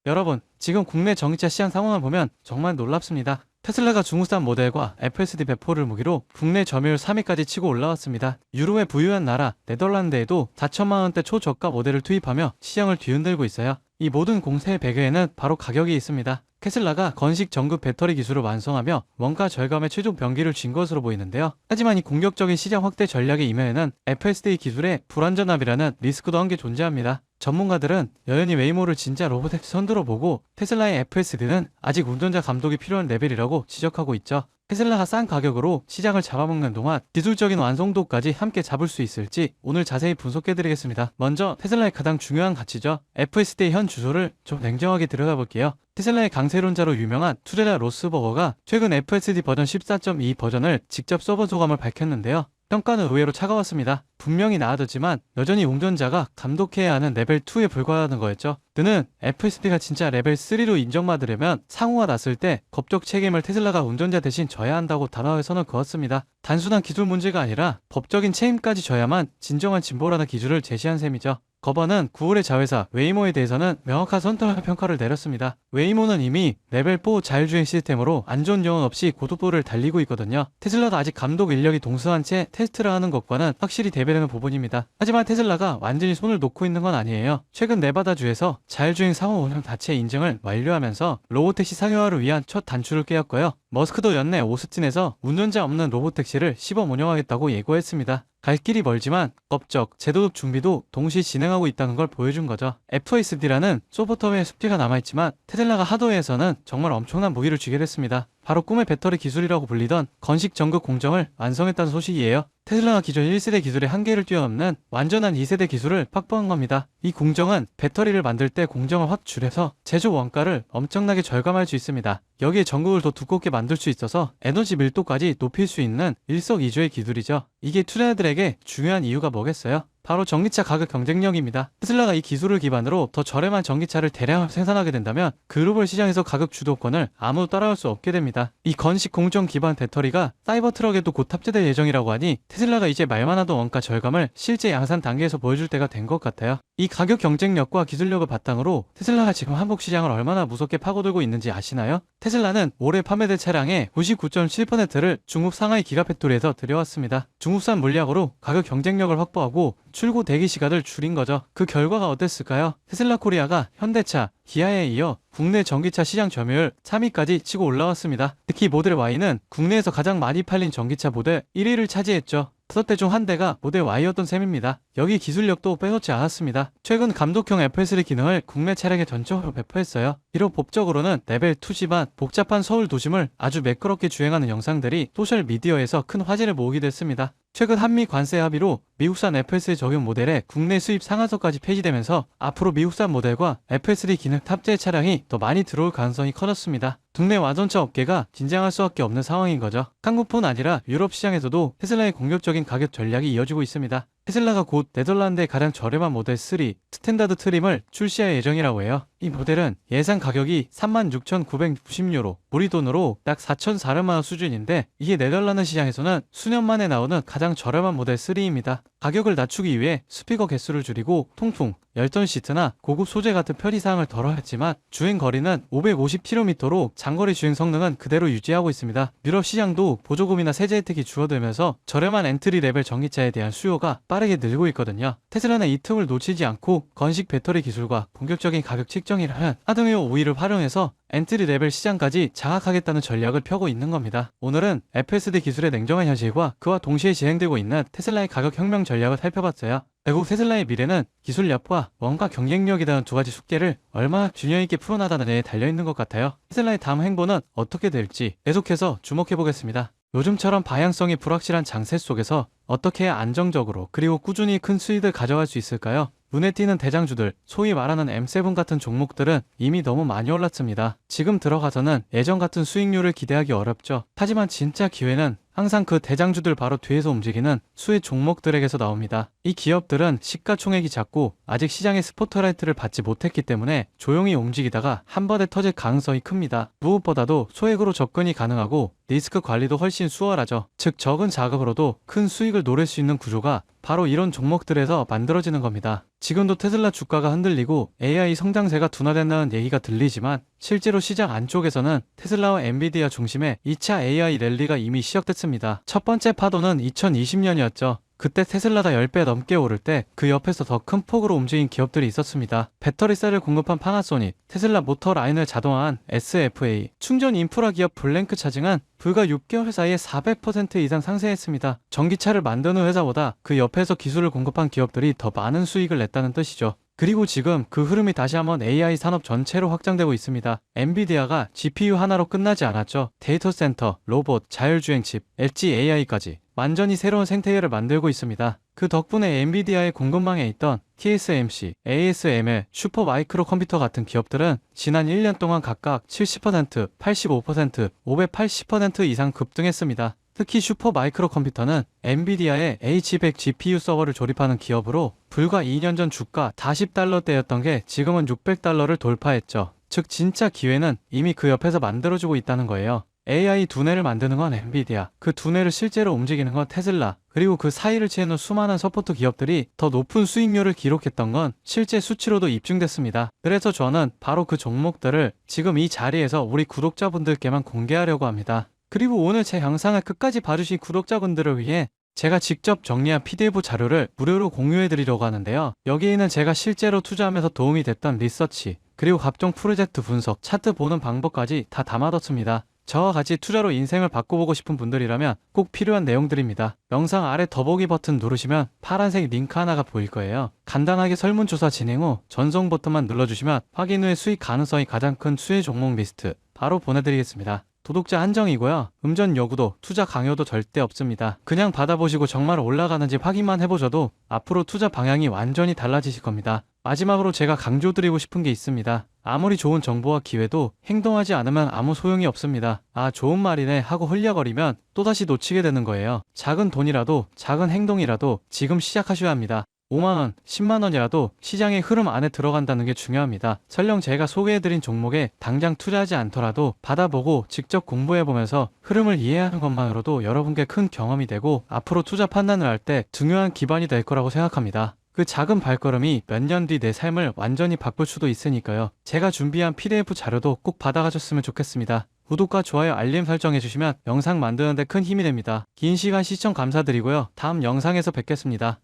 여러분, 지금 국내 전기차 시장 상황을 보면 정말 놀랍습니다. 테슬라가 중국산 모델과 FSD 배포를 무기로 국내 점유율 3위까지 치고 올라왔습니다. 유럽의 부유한 나라 네덜란드에도 4천만 원대 초저가 모델을 투입하며 시장을 뒤흔들고 있어요. 이 모든 공세의 배경에는 바로 가격이 있습니다. 테슬라가 건식 전극 배터리 기술을 완성하며 원가 절감의 최종 병기를 쥔 것으로 보이는데요. 하지만 이 공격적인 시장 확대 전략의 이면에는 FSD 기술의 불완전함이라는 리스크도 한 개 존재합니다. 전문가들은 여전히 웨이모를 진짜 로봇의 선두로 보고 테슬라의 FSD는 아직 운전자 감독이 필요한 레벨이라고 지적하고 있죠. 테슬라가 싼 가격으로 시장을 잡아먹는 동안 기술적인 완성도까지 함께 잡을 수 있을지 오늘 자세히 분석해드리겠습니다. 먼저 테슬라의 가장 중요한 가치죠. FSD의 현 주소를 좀 냉정하게 들여다볼게요. 테슬라의 강세론자로 유명한 투레라 로스버거가 최근 FSD 버전 14.2 버전을 직접 써본 소감을 밝혔는데요. 평가는 의외로 차가웠습니다. 분명히 나아졌지만 여전히 운전자가 감독해야 하는 레벨 2에 불과하다는 거였죠. 그는 FSD가 진짜 레벨 3로 인정받으려면 사고가 났을 때 법적 책임을 테슬라가 운전자 대신 져야 한다고 단호하게 선을 그었습니다. 단순한 기술 문제가 아니라 법적인 책임까지 져야만 진정한 진보라는 기준을 제시한 셈이죠. 거버는 9월의 자회사 웨이모에 대해서는 명확한 선택 평가를 내렸습니다. 웨이모는 이미 레벨 4 자율주행 시스템으로 안전 요원 없이 고속도로를 달리고 있거든요. 테슬라가 아직 감독 인력이 동수한 채 테스트를 하는 것과는 확실히 대비되는 부분입니다. 하지만 테슬라가 완전히 손을 놓고 있는 건 아니에요. 최근 네바다주에서 자율주행 상호 운영 자체 인증을 완료하면서 로보택시 상용화를 위한 첫 단추를 꿰었고요. 머스크도 연내 오스틴에서 운전자 없는 로보택시를 시범 운영하겠다고 예고했습니다. 갈 길이 멀지만 법적, 제도적 준비도 동시에 진행하고 있다는 걸 보여준 거죠. FSD라는 소프트웨어 습지가 남아있지만 테슬라가 하드웨어에서는 정말 엄청난 무기를 쥐게 됐습니다. 바로 꿈의 배터리 기술이라고 불리던 건식 전극 공정을 완성했다는 소식이에요. 테슬라가 기존 1세대 기술의 한계를 뛰어넘는 완전한 2세대 기술을 확보한 겁니다. 이 공정은 배터리를 만들 때 공정을 확 줄여서 제조 원가를 엄청나게 절감할 수 있습니다. 여기에 전극을 더 두껍게 만들 수 있어서 에너지 밀도까지 높일 수 있는 일석이조의 기술이죠. 이게 투자자들에게 중요한 이유가 뭐겠어요? 바로 전기차 가격 경쟁력입니다. 테슬라가 이 기술을 기반으로 더 저렴한 전기차를 대량 생산하게 된다면 글로벌 시장에서 가격 주도권을 아무도 따라갈 수 없게 됩니다. 이 건식 공정 기반 배터리가 사이버 트럭에도 곧 탑재될 예정이라고 하니 테슬라가 이제 말만 하던 원가 절감을 실제 양산 단계에서 보여줄 때가 된 것 같아요. 이 가격 경쟁력과 기술력을 바탕으로 테슬라가 지금 한국 시장을 얼마나 무섭게 파고들고 있는지 아시나요? 테슬라는 올해 판매될 차량의 99.7%를 중국 상하이 기가팩토리에서 들여왔습니다. 중국산 물량으로 가격 경쟁력을 확보하고 출고 대기 시간을 줄인 거죠. 그 결과가 어땠을까요? 테슬라 코리아가 현대차, 기아에 이어 국내 전기차 시장 점유율 3위까지 치고 올라왔습니다. 특히 모델 Y는 국내에서 가장 많이 팔린 전기차 모델 1위를 차지했죠. 5대 중 한 대가 모델 Y였던 셈입니다. 여기 기술력도 빼놓지 않았습니다. 최근 감독형 FSD 기능을 국내 차량에 전적으로 배포했어요. 비록 법적으로는 레벨 2지만 복잡한 서울 도심을 아주 매끄럽게 주행하는 영상들이 소셜미디어에서 큰 화제를 모으기도 했습니다. 최근 한미 관세 합의로 미국산 FSD 적용 모델의 국내 수입 상한선까지 폐지되면서 앞으로 미국산 모델과 FSD 기능 탑재 차량이 더 많이 들어올 가능성이 커졌습니다. 국내 와전차 업계가 긴장할 수밖에 없는 상황인 거죠. 한국뿐 아니라 유럽 시장에서도 테슬라의 공격적인 가격 전략이 이어지고 있습니다. 테슬라가 곧 네덜란드의 가장 저렴한 모델 3 스탠다드 트림을 출시할 예정이라고 해요. 이 모델은 예상 가격이 36,990유로, 우리 돈으로 딱 4,400만원 수준인데 이게 네덜란드 시장에서는 수년 만에 나오는 가장 저렴한 모델 3입니다. 가격을 낮추기 위해 스피커 개수를 줄이고 통풍, 열선 시트나 고급 소재 같은 편의사항을 덜어했지만 주행 거리는 550km로 장거리 주행 성능은 그대로 유지하고 있습니다. 유럽 시장도 보조금이나 세제 혜택이 줄어들면서 저렴한 엔트리 레벨 전기차에 대한 수요가 빠르게 늘고 있거든요. 테슬라는 이 틈을 놓치지 않고 건식 배터리 기술과 본격적인 가격 측정이라는 하드웨어 우위를 활용해서 엔트리 레벨 시장까지 장악하겠다는 전략을 펴고 있는 겁니다. 오늘은 FSD 기술의 냉정한 현실과 그와 동시에 진행되고 있는 테슬라의 가격 혁명 전략을 살펴봤어요. 결국 테슬라의 미래는 기술력과 원가 경쟁력이라는 두 가지 숙제를 얼마나 균형 있게 풀어나가는 데에 달려있는 것 같아요. 테슬라의 다음 행보는 어떻게 될지 계속해서 주목해보겠습니다. 요즘처럼 방향성이 불확실한 장세 속에서 어떻게 해야 안정적으로 그리고 꾸준히 큰 수익을 가져갈 수 있을까요? 눈에 띄는 대장주들, 소위 말하는 M7 같은 종목들은 이미 너무 많이 올랐습니다. 지금 들어가서는 예전 같은 수익률을 기대하기 어렵죠. 하지만 진짜 기회는 항상 그 대장주들 바로 뒤에서 움직이는 수혜 종목들에게서 나옵니다. 이 기업들은 시가총액이 작고 아직 시장의 스포트라이트를 받지 못했기 때문에 조용히 움직이다가 한 번에 터질 가능성이 큽니다. 무엇보다도 소액으로 접근이 가능하고 리스크 관리도 훨씬 수월하죠. 즉 적은 자금으로도 큰 수익을 노릴 수 있는 구조가 바로 이런 종목들에서 만들어지는 겁니다. 지금도 테슬라 주가가 흔들리고 AI 성장세가 둔화된다는 얘기가 들리지만 실제로 시장 안쪽에서는 테슬라와 엔비디아 중심의 2차 AI 랠리가 이미 시작됐습니다. 첫 번째 파도는 2020년이었죠. 그때 테슬라가 10배 넘게 오를 때 그 옆에서 더 큰 폭으로 움직인 기업들이 있었습니다. 배터리셀을 공급한 파나소닉, 테슬라 모터 라인을 자동화한 SFA, 충전 인프라 기업 블랭크 차징은 불과 6개월 사이에 400% 이상 상승했습니다. 전기차를 만드는 회사보다 그 옆에서 기술을 공급한 기업들이 더 많은 수익을 냈다는 뜻이죠. 그리고 지금 그 흐름이 다시 한번 AI 산업 전체로 확장되고 있습니다. 엔비디아가 GPU 하나로 끝나지 않았죠. 데이터 센터, 로봇, 자율주행 칩, 엣지 AI까지 완전히 새로운 생태계를 만들고 있습니다. 그 덕분에 엔비디아의 공급망에 있던 TSMC, ASML, 슈퍼마이크로 컴퓨터 같은 기업들은 지난 1년 동안 각각 70%, 85%, 580% 이상 급등했습니다. 특히 슈퍼마이크로 컴퓨터는 엔비디아의 H100 GPU 서버를 조립하는 기업으로 불과 2년 전 주가 40달러대였던 게 지금은 600달러를 돌파했죠. 즉 진짜 기회는 이미 그 옆에서 만들어주고 있다는 거예요. AI 두뇌를 만드는 건 엔비디아, 그 두뇌를 실제로 움직이는 건 테슬라, 그리고 그 사이를 채우는 수많은 서포트 기업들이 더 높은 수익률을 기록했던 건 실제 수치로도 입증됐습니다. 그래서 저는 바로 그 종목들을 지금 이 자리에서 우리 구독자분들께만 공개하려고 합니다. 그리고 오늘 제 영상을 끝까지 봐주신 구독자분들을 위해 제가 직접 정리한 PDF 자료를 무료로 공유해드리려고 하는데요. 여기에는 제가 실제로 투자하면서 도움이 됐던 리서치, 그리고 각종 프로젝트 분석, 차트 보는 방법까지 다 담아뒀습니다. 저와 같이 투자로 인생을 바꿔보고 싶은 분들이라면 꼭 필요한 내용들입니다. 영상 아래 더보기 버튼 누르시면 파란색 링크 하나가 보일 거예요. 간단하게 설문조사 진행 후 전송 버튼만 눌러주시면 확인 후에 수익 가능성이 가장 큰 수혜 종목 리스트 바로 보내드리겠습니다. 구독자 한정이고요. 음전 요구도 투자 강요도 절대 없습니다. 그냥 받아보시고 정말 올라가는지 확인만 해보셔도 앞으로 투자 방향이 완전히 달라지실 겁니다. 마지막으로 제가 강조드리고 싶은 게 있습니다. 아무리 좋은 정보와 기회도 행동하지 않으면 아무 소용이 없습니다. 아, 좋은 말이네 하고 흘려버리면 또다시 놓치게 되는 거예요. 작은 돈이라도 작은 행동이라도 지금 시작하셔야 합니다. 5만원, 10만원이라도 시장의 흐름 안에 들어간다는 게 중요합니다. 설령 제가 소개해드린 종목에 당장 투자하지 않더라도 받아보고 직접 공부해보면서 흐름을 이해하는 것만으로도 여러분께 큰 경험이 되고 앞으로 투자 판단을 할 때 중요한 기반이 될 거라고 생각합니다. 그 작은 발걸음이 몇 년 뒤 내 삶을 완전히 바꿀 수도 있으니까요. 제가 준비한 PDF 자료도 꼭 받아가셨으면 좋겠습니다. 구독과 좋아요, 알림 설정해주시면 영상 만드는데 큰 힘이 됩니다. 긴 시간 시청 감사드리고요. 다음 영상에서 뵙겠습니다.